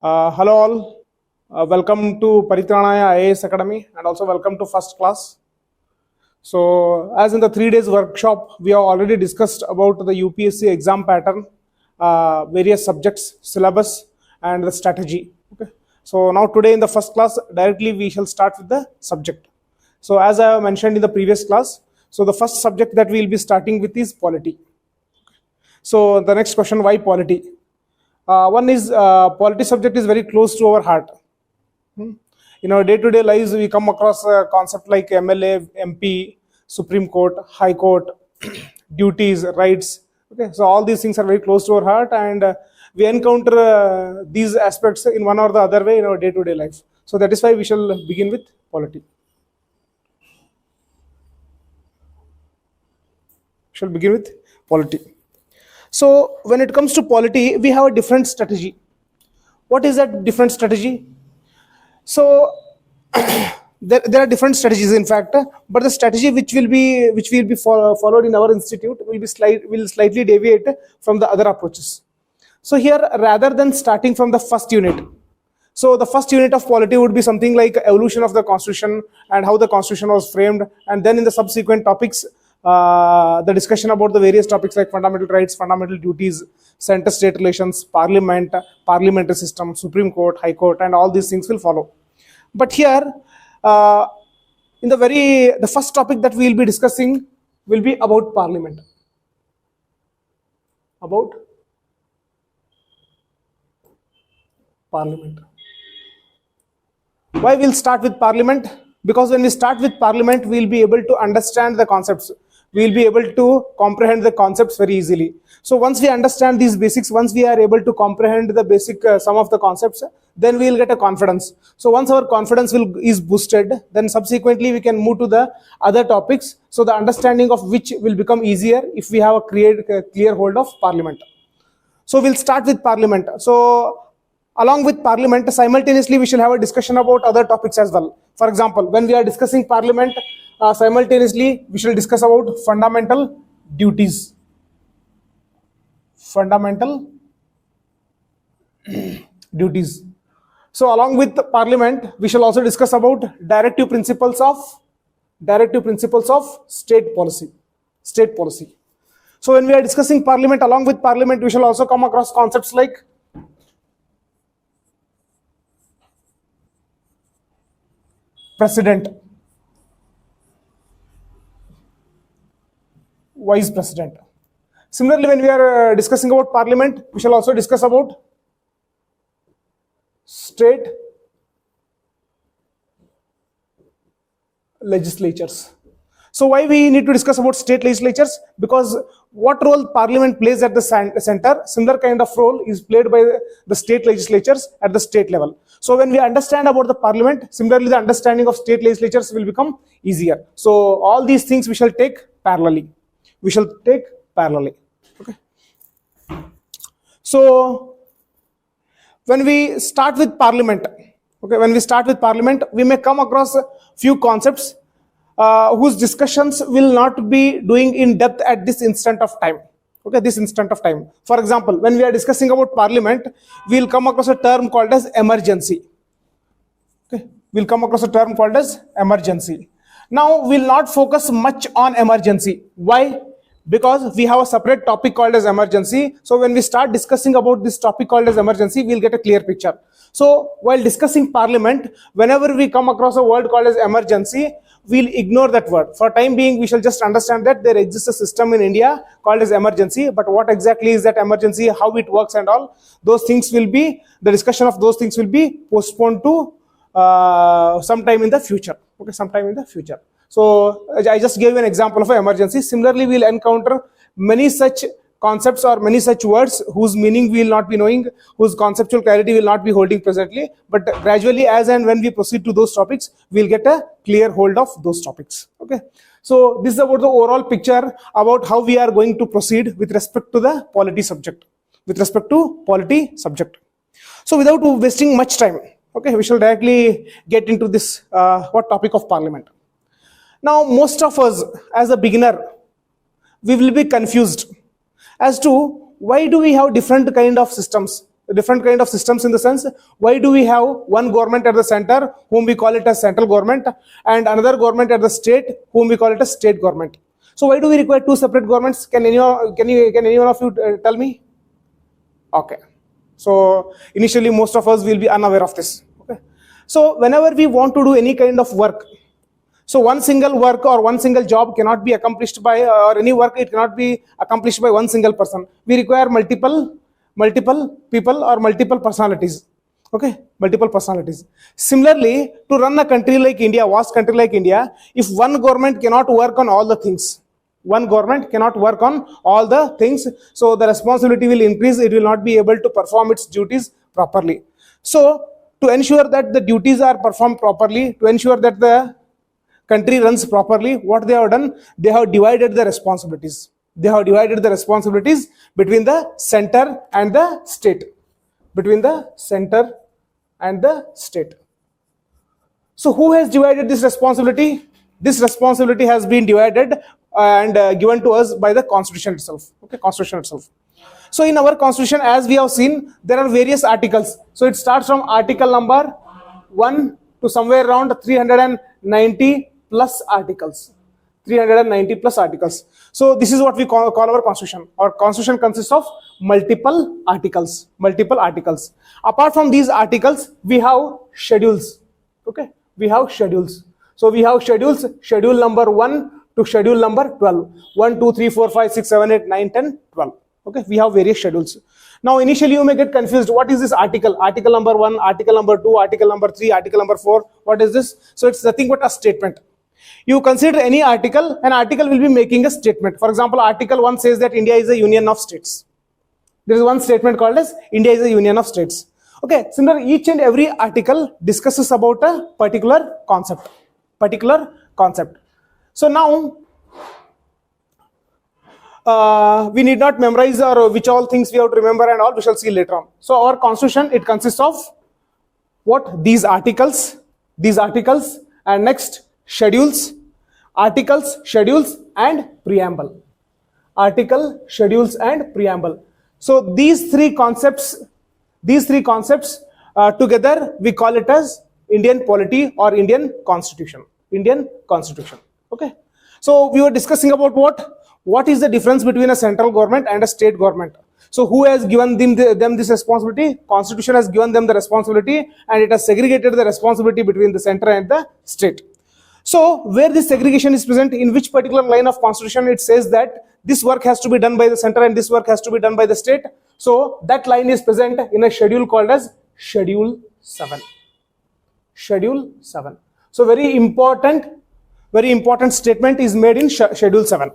Hello all, welcome to Paritranaya IAS Academy and also welcome to first class. So as in the 3 days workshop, we have already discussed about the UPSC exam pattern, various subjects, syllabus and the strategy. Okay. So now today in the first class, directly we shall start with the subject. So as I mentioned in the previous class, so the first subject that we will be starting with is polity. So the next question, why polity? One is polity subject is very close to our heart. In our day-to-day lives, we come across a concept like MLA, MP, Supreme Court, High Court, duties, rights. Okay, so all these things are very close to our heart, and we encounter these aspects in one or the other way in our day-to-day life. So that is why we shall begin with polity. Shall begin with polity. So when it comes to polity, we have a different strategy. What is that different strategy? So there are different strategies, in fact, but the strategy which will be followed in our institute will slightly deviate from the other approaches. So here, rather than starting from the first unit, so the first unit of polity would be something like evolution of the constitution and how the constitution was framed, and then in the subsequent topics, the discussion about the various topics like fundamental rights, fundamental duties, center-state relations, parliament, parliamentary system, Supreme Court, High Court, and all these things will follow. But here, in the first topic that we will be discussing will be about parliament. About parliament. Why we'll start with parliament? Because when we start with parliament, we'll be able to understand the concepts. We'll be able to comprehend the concepts very easily. So once we understand these basics, once we are able to comprehend the basic some of the concepts, then we'll get a confidence. So once our confidence is boosted, then subsequently we can move to the other topics. So the understanding of which will become easier if we have a clear hold of parliament. So we'll start with parliament. So along with parliament, simultaneously we shall have a discussion about other topics as well. For example, when we are discussing parliament, simultaneously we shall discuss about fundamental duties. Fundamental duties. So along with the parliament, we shall also discuss about directive principles of state policy. So when we are discussing parliament, along with parliament, we shall also come across concepts like president, vice president. Similarly, when we are discussing about parliament, we shall also discuss about state legislatures. So why we need to discuss about state legislatures? Because what role parliament plays at the center, similar kind of role is played by the state legislatures at the state level. So when we understand about the parliament, similarly the understanding of state legislatures will become easier. So all these things we shall take parallelly. Okay. So when we start with parliament, we may come across a few concepts whose discussions will not be doing in depth at this instant of time. Okay, this instant of time. For example, when we are discussing about parliament, we'll come across a term called as emergency. Okay, we'll come across a term called as emergency. Now, we'll not focus much on emergency. Why? Because we have a separate topic called as emergency. So when we start discussing about this topic called as emergency, we'll get a clear picture. So while discussing parliament, whenever we come across a word called as emergency, we'll ignore that word. For time being, we shall just understand that there exists a system in India called as emergency, but what exactly is that emergency, how it works and all, those things will be, the discussion of those things will be postponed to sometime in the future. Okay, sometime in the future. So I just gave an example of an emergency. Similarly, we'll encounter many such concepts or many such words whose meaning we will not be knowing, whose conceptual clarity will not be holding presently, but gradually as and when we proceed to those topics, we'll get a clear hold of those topics. Okay, so this is about the overall picture about how we are going to proceed with respect to the polity subject. So without wasting much time, okay, we shall directly get into this topic of parliament. Now, most of us as a beginner, we will be confused as to why do we have different kind of systems. different kind of systems in the sense, why do we have one government at the center whom we call it as central government and another government at the state whom we call it as state government? So why do we require two separate governments? Can anyone of you tell me? Okay. So initially most of us will be unaware of this. Okay. So whenever we want to do any kind of work, so one single work or one single job cannot be accomplished by, or any work, it cannot be accomplished by one single person. We require multiple people or multiple personalities. Okay, multiple personalities. Similarly, to run a country like India, vast country like India, if one government cannot work on all the things, so the responsibility will increase. It will not be able to perform its duties properly. So to ensure that the duties are performed properly, to ensure that the country runs properly, what they have done, they have divided the responsibilities. They have divided the responsibilities between the center and the state. Between the center and the state. So who has divided this responsibility? This responsibility has been divided and given to us by the Constitution itself. Okay, Constitution itself. So in our Constitution, as we have seen, there are various articles. So it starts from article number 1 to somewhere around 390 plus articles. 390 plus articles. So this is what we call our Constitution. Our Constitution consists of multiple articles. Apart from these articles, we have schedules. Okay, we have schedules. So we have schedules, schedule number 1 to schedule number 12. 1, 2, 3, 4, 5, 6, 7, 8, 9, 10, 12. Okay, we have various schedules. Now initially you may get confused. What is this article? Article number 1, article number 2, article number 3, article number 4. What is this? So it's nothing but a statement. You consider any article, an article will be making a statement. For example, article 1 says that India is a union of states. There is one statement called as India is a union of states. Okay, similarly, each and every article discusses about a particular concept. So now, we need not memorize or which all things we have to remember and all, we shall see later on. So our Constitution, it consists of what? These articles, and next schedules, articles, schedules, and preamble. Article, schedules, and preamble. So these three concepts together we call it as Indian polity or Indian Constitution. Okay. So we were discussing about what is the difference between a central government and a state government. So who has given them this responsibility? Constitution has given them the responsibility, and it has segregated the responsibility between the center and the state. So where this segregation is present, in which particular line of Constitution it says that this work has to be done by the center and this work has to be done by the state. So that line is present in a schedule called as Schedule 7. Schedule 7. So very important statement is made in Schedule 7.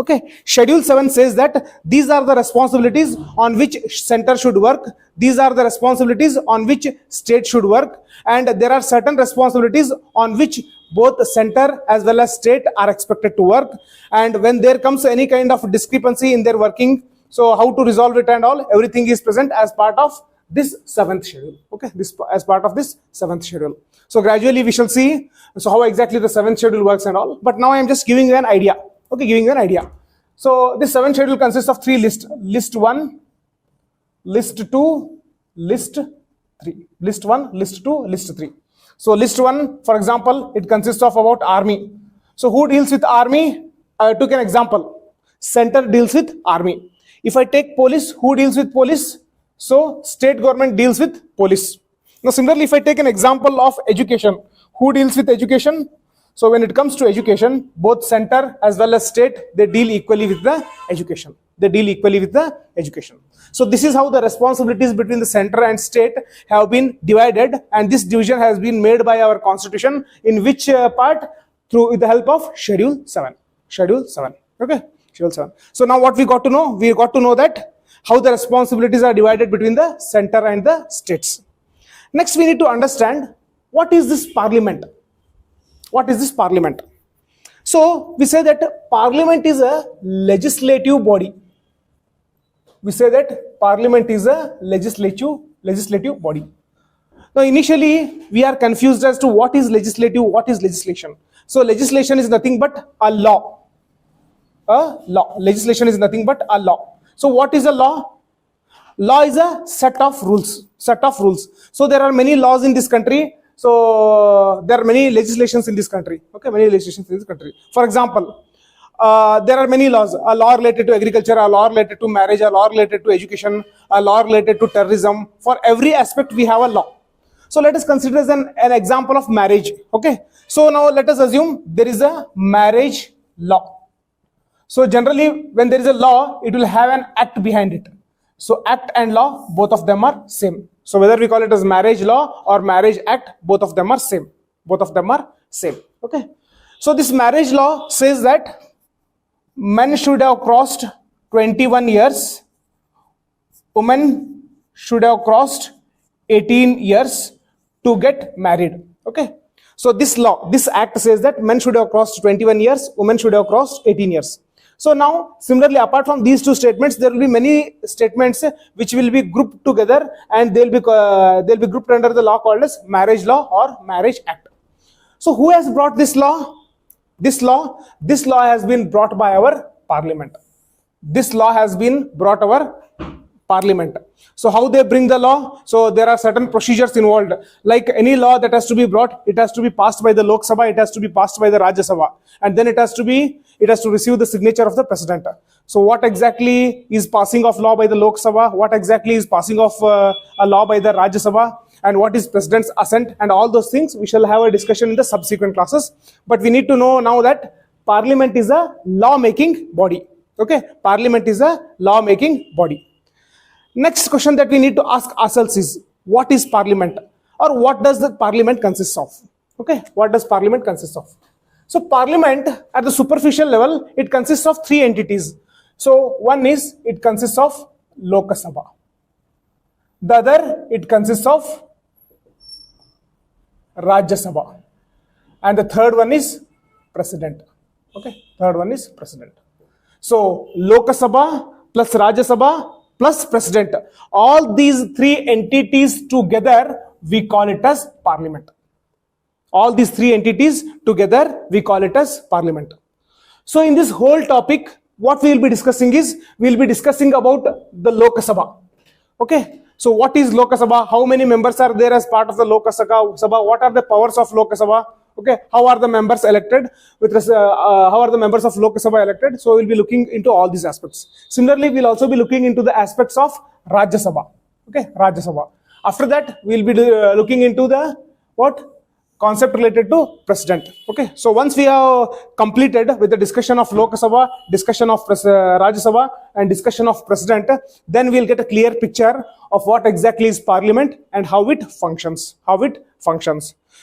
Okay, Schedule 7 says that these are the responsibilities on which center should work, these are the responsibilities on which state should work, and there are certain responsibilities on which both the center as well as state are expected to work. And when there comes any kind of discrepancy in their working, so how to resolve it and all, everything is present as part of this 7th schedule. Okay, this as part of this 7th schedule. So gradually we shall see so how exactly the 7th schedule works and all. But now I am just giving you an idea. Okay, giving you an idea. So this 7th schedule consists of 3 lists. List 1, list 2, list 3. List 1, list 2, list 3. So list 1, for example, it consists of about army. So who deals with army? I took an example. Center deals with army. If I take police, who deals with police? So state government deals with police. Now similarly, if I take an example of education, who deals with education? So when it comes to education, both center as well as state, they deal equally with the education. So this is how the responsibilities between the center and state have been divided, and this division has been made by our Constitution, in which part? Through the help of Schedule 7. Okay, Schedule 7. So now what we got to know? We got to know that how the responsibilities are divided between the center and the states. Next, we need to understand what is this parliament. What is this parliament? So we say that parliament is a legislative body. We say that parliament is a legislative body. Now initially we are confused as to what is legislative, what is legislation. So legislation is nothing but a law. Legislation is nothing but a law. So what is a law? Law is a set of rules. So there are many laws in this country. So there are many legislations in this country. Okay, many legislations in this country. For example, there are many laws. A law related to agriculture, a law related to marriage, a law related to education, a law related to terrorism. For every aspect, we have a law. So let us consider as an example of marriage. Okay. So now let us assume there is a marriage law. So generally, when there is a law, it will have an act behind it. So act and law, both of them are same. So whether we call it as marriage law or marriage act, both of them are same. Both of them are same. Okay. So this marriage law says that men should have crossed 21 years, women should have crossed 18 years to get married. Okay. So this law, this act says that men should have crossed 21 years, women should have crossed 18 years. So now, similarly, apart from these two statements, there will be many statements which will be grouped together, and they'll be grouped under the law called as marriage law or marriage act. So who has brought this law? This law has been brought by our parliament. This law has been brought our parliament. So how they bring the law? So there are certain procedures involved. Like any law that has to be brought, it has to be passed by the Lok Sabha, it has to be passed by the Rajya Sabha, and then it has to receive the signature of the president. So what exactly is passing of law by the Lok Sabha? What exactly is passing of a law by the Rajya Sabha? And what is president's assent? And all those things we shall have a discussion in the subsequent classes. But we need to know now that parliament is a law-making body. Okay, parliament is a law-making body. Next question that we need to ask ourselves is, what is parliament, or what does the parliament consist of? Okay, what does parliament consist of? So parliament at the superficial level, it consists of three entities. So one is, it consists of Lok Sabha. The other, it consists of Rajya Sabha. And the third one is president. Okay, third one is president. So Lok Sabha plus Rajya Sabha plus president, all these three entities together, we call it as parliament. All these three entities together, we call it as parliament. So in this whole topic, what we will be discussing is, we will be discussing about the Lok Sabha. Okay, so what is Lok Sabha? How many members are there as part of the Lok Sabha? What are the powers of Lok Sabha? Okay, how are the members elected? How are the members of Lok Sabha elected? So we'll be looking into all these aspects. Similarly, we'll also be looking into the aspects of Rajya Sabha. Okay, Rajya Sabha. After that, we'll be looking into the concept related to president. Okay, so once we have completed with the discussion of Lok Sabha, discussion of Rajya Sabha, and discussion of president, then we'll get a clear picture of what exactly is parliament and how it functions.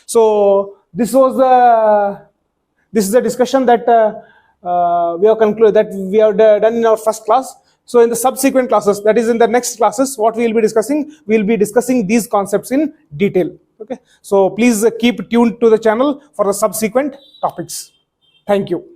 So this is the discussion that we have concluded, that we have done in our first class. So in the subsequent classes, that is in the next classes, what we will be discussing, we will be discussing these concepts in detail. Okay, so please keep tuned to the channel for the subsequent topics. Thank you.